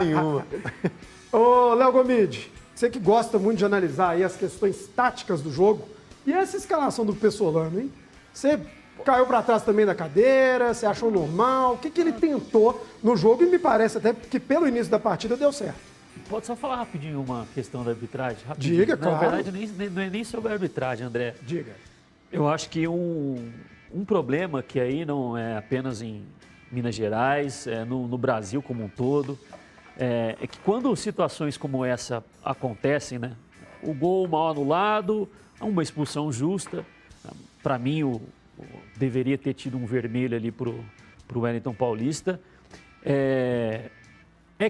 Nenhuma. Ô, Léo Gomide, você que gosta muito de analisar aí as questões táticas do jogo, e essa escalação do Pessolano, hein? Você caiu para trás também da cadeira, você achou normal? O que ele tentou no jogo? E me parece até que pelo início da partida deu certo. Pode só falar rapidinho uma questão da arbitragem? Rapidinho. Diga, Na claro. verdade, não é nem sobre a arbitragem, André. Diga. Eu acho que um problema que aí não é apenas em Minas Gerais, é no Brasil como um todo, é que quando situações como essa acontecem, né? O gol mal anulado, uma expulsão justa, para mim deveria ter tido um vermelho ali para o Wellington Paulista,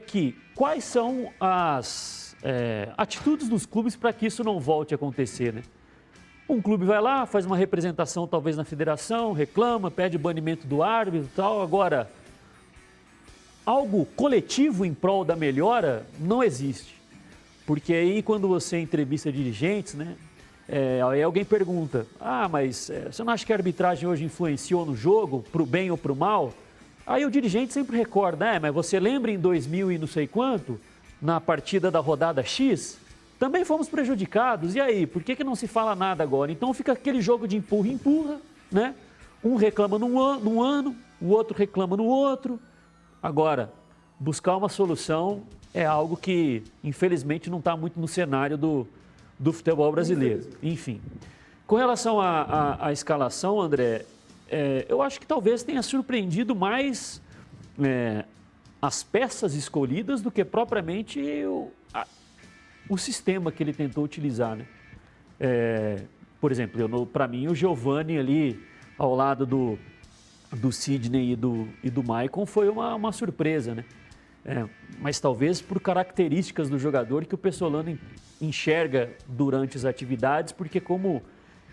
que quais são as atitudes dos clubes para que isso não volte a acontecer, né? Um clube vai lá, faz uma representação talvez na federação, reclama, pede banimento do árbitro e tal. Agora, algo coletivo em prol da melhora não existe. Porque aí quando você entrevista dirigentes, né? Aí alguém pergunta, mas você não acha que a arbitragem hoje influenciou no jogo, para o bem ou para o mal? Aí o dirigente sempre recorda, mas você lembra em 2000 e não sei quanto, na partida da rodada X, também fomos prejudicados. E aí, por que não se fala nada agora? Então fica aquele jogo de empurra-empurra, né? Um reclama num ano, o outro reclama no outro. Agora, buscar uma solução é algo que, infelizmente, não está muito no cenário do futebol brasileiro. Enfim, com relação à escalação, André, eu acho que talvez tenha surpreendido mais as peças escolhidas do que propriamente o sistema que ele tentou utilizar, né? Por exemplo, para mim, o Giovani ali, ao lado do Sidney e do Maicon, foi uma surpresa, né? Mas talvez por características do jogador que o Pessolano enxerga durante as atividades, porque como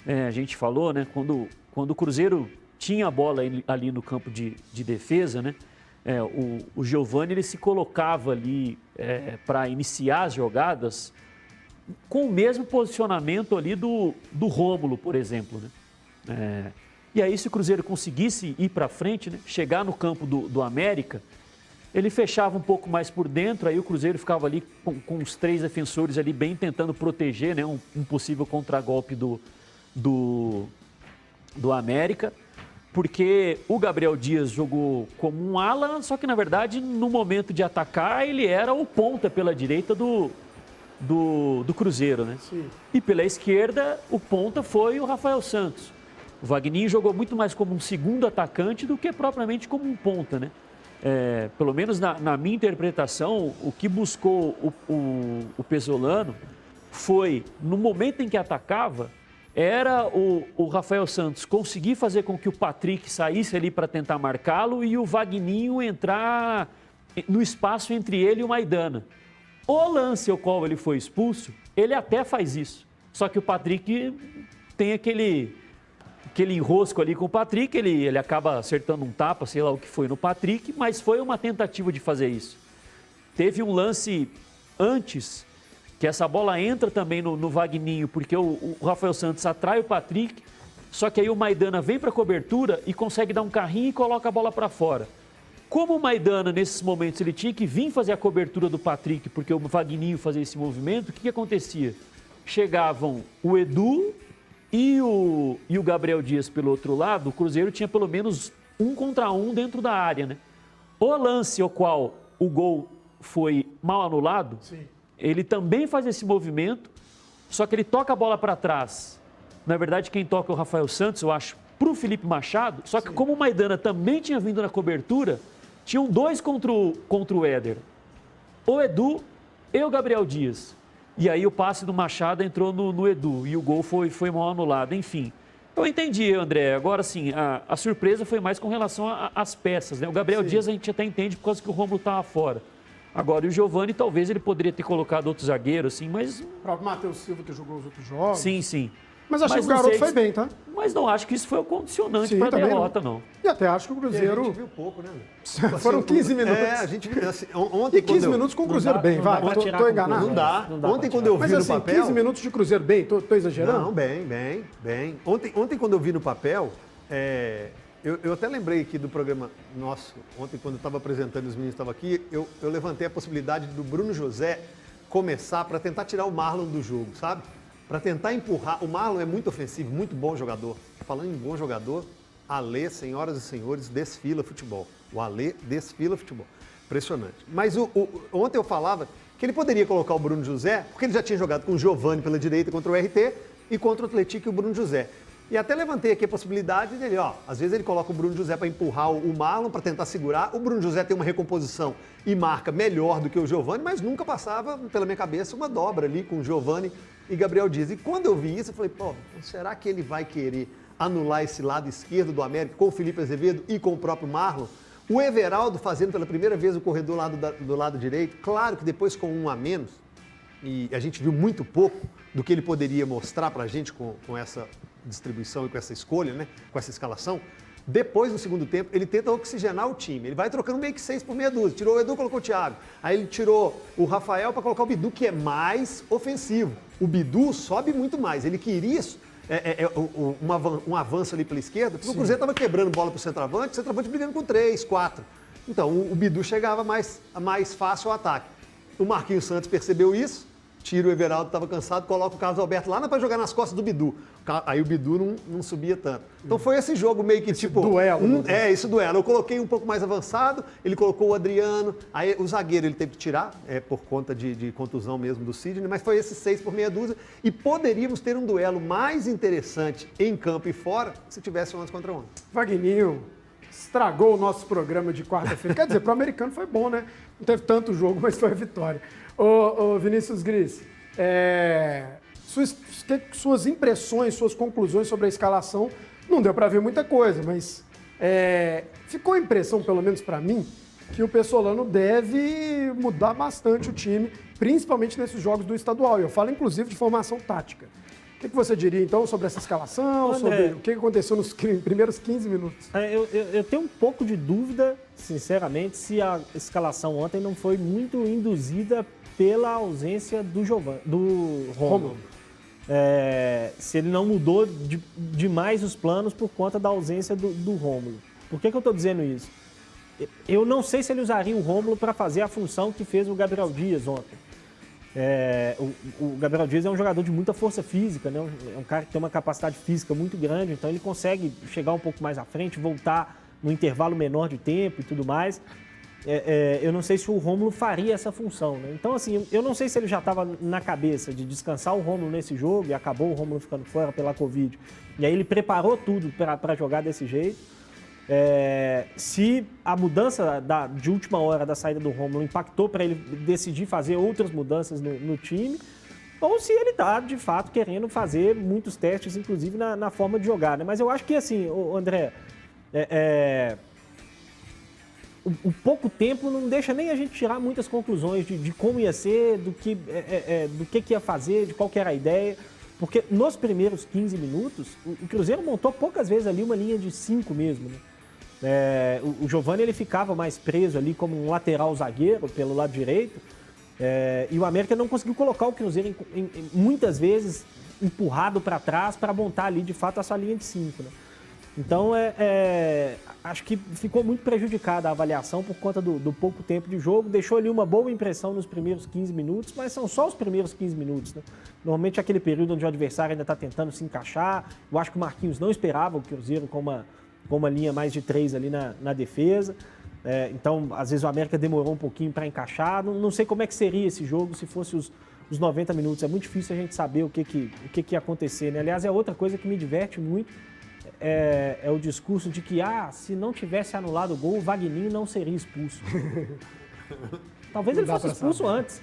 a gente falou, né? Quando o Cruzeiro tinha a bola ali no campo de defesa, né? O Giovani ele se colocava ali para iniciar as jogadas com o mesmo posicionamento ali do Rômulo, por exemplo, né? E aí, se o Cruzeiro conseguisse ir para frente, né, chegar no campo do América, ele fechava um pouco mais por dentro, aí o Cruzeiro ficava ali com os três defensores ali bem tentando proteger, né, um possível contragolpe do América, porque o Gabriel Dias jogou como um ala, só que na verdade no momento de atacar ele era o ponta pela direita do Cruzeiro, né? Sim. E pela esquerda o ponta foi o Rafael Santos. O Wagninho jogou muito mais como um segundo atacante do que propriamente como um ponta, né? Pelo menos na minha interpretação, o que buscou o Pessolano foi, no momento em que atacava, era o Rafael Santos conseguir fazer com que o Patrick saísse ali para tentar marcá-lo e o Wagninho entrar no espaço entre ele e o Maidana. O lance ao qual ele foi expulso, ele até faz isso. Só que o Patrick tem aquele enrosco ali com o Patrick, ele acaba acertando um tapa, sei lá o que foi no Patrick, mas foi uma tentativa de fazer isso. Teve um lance antes, que essa bola entra também no Wagninho, porque o Rafael Santos atrai o Patrick, só que aí o Maidana vem para a cobertura e consegue dar um carrinho e coloca a bola para fora. Como o Maidana, nesses momentos, ele tinha que vir fazer a cobertura do Patrick, porque o Wagninho fazia esse movimento, o que acontecia? Chegavam o Edu e o Gabriel Dias pelo outro lado, o Cruzeiro tinha pelo menos 1 contra 1 dentro da área, né? O lance ao qual o gol foi mal anulado, Sim. ele também faz esse movimento, só que ele toca a bola para trás. Na verdade, quem toca é o Rafael Santos, eu acho, para o Felipe Machado, só que como o Maidana também tinha vindo na cobertura, tinham 2 contra o Éder. O Edu e o Gabriel Dias. E aí o passe do Machado entrou no Edu e o gol foi mal anulado. Enfim, eu entendi, André. Agora sim, a surpresa foi mais com relação às peças, né? O Gabriel Dias a gente até entende por causa que o Rômulo estava fora. Agora, e o Giovani talvez ele poderia ter colocado outro zagueiro, assim, mas... O próprio Matheus Silva que jogou os outros jogos. Sim, sim. Mas acho que o não garoto sei foi bem, tá? Mas não acho que isso foi o condicionante Sim, para a também derrota, não. E até acho que o A Cruzeiro... gente viu pouco, né? Foram 15 minutos. A gente viu, assim, ontem... E 15 minutos com o Cruzeiro bem, vai. Tô enganado. Não dá. Não dá Ontem, pra quando eu vi Mas no assim, papel... 15 minutos de Cruzeiro bem, tô exagerando? Não, bem. Ontem, quando eu vi no papel, Eu até lembrei aqui do programa nosso, ontem, quando eu estava apresentando e os meninos estavam aqui, eu levantei a possibilidade do Bruno José começar para tentar tirar o Marlon do jogo, sabe? Para tentar empurrar. O Marlon é muito ofensivo, muito bom jogador. Falando em bom jogador, Alê, senhoras e senhores, desfila futebol. O Alê desfila futebol. Impressionante. Mas ontem eu falava que ele poderia colocar o Bruno José, porque ele já tinha jogado com o Giovani pela direita contra o RT e contra o Atlético e o Bruno José. E até levantei aqui a possibilidade dele, às vezes ele coloca o Bruno José para empurrar o Marlon, para tentar segurar. O Bruno José tem uma recomposição e marca melhor do que o Giovani, mas nunca passava pela minha cabeça uma dobra ali com o Giovani e Gabriel Dias. E quando eu vi isso, eu falei, será que ele vai querer anular esse lado esquerdo do América com o Felipe Azevedo e com o próprio Marlon? O Everaldo fazendo pela primeira vez o corredor do lado direito, claro que depois com um a menos, e a gente viu muito pouco do que ele poderia mostrar pra gente com essa distribuição e com essa escolha, né? Com essa escalação. Depois, no segundo tempo, ele tenta oxigenar o time. Ele vai trocando meio que 6 por meia dúzia. Tirou o Edu, colocou o Thiago. Aí ele tirou o Rafael para colocar o Bidu, que é mais ofensivo. O Bidu sobe muito mais. Ele queria um avanço ali pela esquerda, porque o Cruzeiro estava quebrando bola para o centroavante brigando com 3, 4. Então, o Bidu chegava mais fácil ao ataque. O Marquinhos Santos percebeu isso, tira o Everaldo, que estava cansado, coloca o Carlos Alberto lá para jogar nas costas do Bidu. Aí o Bidu não subia tanto. Então foi esse jogo meio que esse duelo. Esse duelo. Eu coloquei um pouco mais avançado, ele colocou o Adriano, aí o zagueiro ele teve que tirar, por conta de contusão mesmo do Sidney, mas foi esse 6 por meia dúzia. E poderíamos ter um duelo mais interessante em campo e fora se tivesse 11 contra 11. Vagninho estragou o nosso programa de quarta-feira. Quer dizer, pro americano foi bom, né? Não teve tanto jogo, mas foi a vitória. Ô Vinícius Gris, suas impressões, suas conclusões sobre a escalação, não deu para ver muita coisa, mas ficou a impressão, pelo menos para mim, que o Pessolano deve mudar bastante o time, principalmente nesses jogos do estadual. Eu falo, inclusive, de formação tática. O que você diria, então, sobre essa escalação, André, sobre o que aconteceu nos primeiros 15 minutos? Eu tenho um pouco de dúvida, sinceramente, se a escalação ontem não foi muito induzida pela ausência do Rômulo. Se ele não mudou demais os planos por conta da ausência do Rômulo. Por que eu estou dizendo isso? Eu não sei se ele usaria o Rômulo para fazer a função que fez o Gabriel Dias ontem. O Gabriel Dias é um jogador de muita força física, né? É um cara que tem uma capacidade física muito grande, então ele consegue chegar um pouco mais à frente, voltar no intervalo menor de tempo e tudo mais. Eu não sei se o Rômulo faria essa função, né? Então, assim, eu não sei se ele já estava na cabeça de descansar o Rômulo nesse jogo e acabou o Rômulo ficando fora pela Covid. E aí ele preparou tudo para jogar desse jeito. Se a mudança de última hora da saída do Rômulo impactou para ele decidir fazer outras mudanças no time, ou se ele está, de fato, querendo fazer muitos testes, inclusive na forma de jogar, né? Mas eu acho que, assim, André, o pouco tempo não deixa nem a gente tirar muitas conclusões de como ia ser, do que ia fazer, de qual que era a ideia. Porque nos primeiros 15 minutos, o Cruzeiro montou poucas vezes ali uma linha de 5 mesmo, né? O Giovani ele ficava mais preso ali como um lateral zagueiro pelo lado direito, e o América não conseguiu colocar o Cruzeiro muitas vezes empurrado para trás para montar ali de fato essa linha de 5, né? Então acho que ficou muito prejudicada a avaliação por conta do pouco tempo de jogo, deixou ali uma boa impressão nos primeiros 15 minutos, mas são só os primeiros 15 minutos, né? Normalmente é aquele período onde o adversário ainda está tentando se encaixar. Eu acho que o Marquinhos não esperava o Cruzeiro com uma linha mais de 3 ali na defesa. Então, às vezes o América demorou um pouquinho para encaixar. Não sei como é que seria esse jogo se fosse os 90 minutos. É muito difícil a gente saber o que ia acontecer, né? Aliás, é outra coisa que me diverte muito, é o discurso de que, se não tivesse anulado o gol, o Vagninho não seria expulso. Talvez ele fosse expulso antes.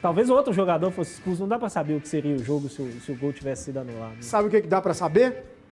Talvez outro jogador fosse expulso. Não dá para saber o que seria o jogo se o gol tivesse sido anulado. Sabe o que dá para saber?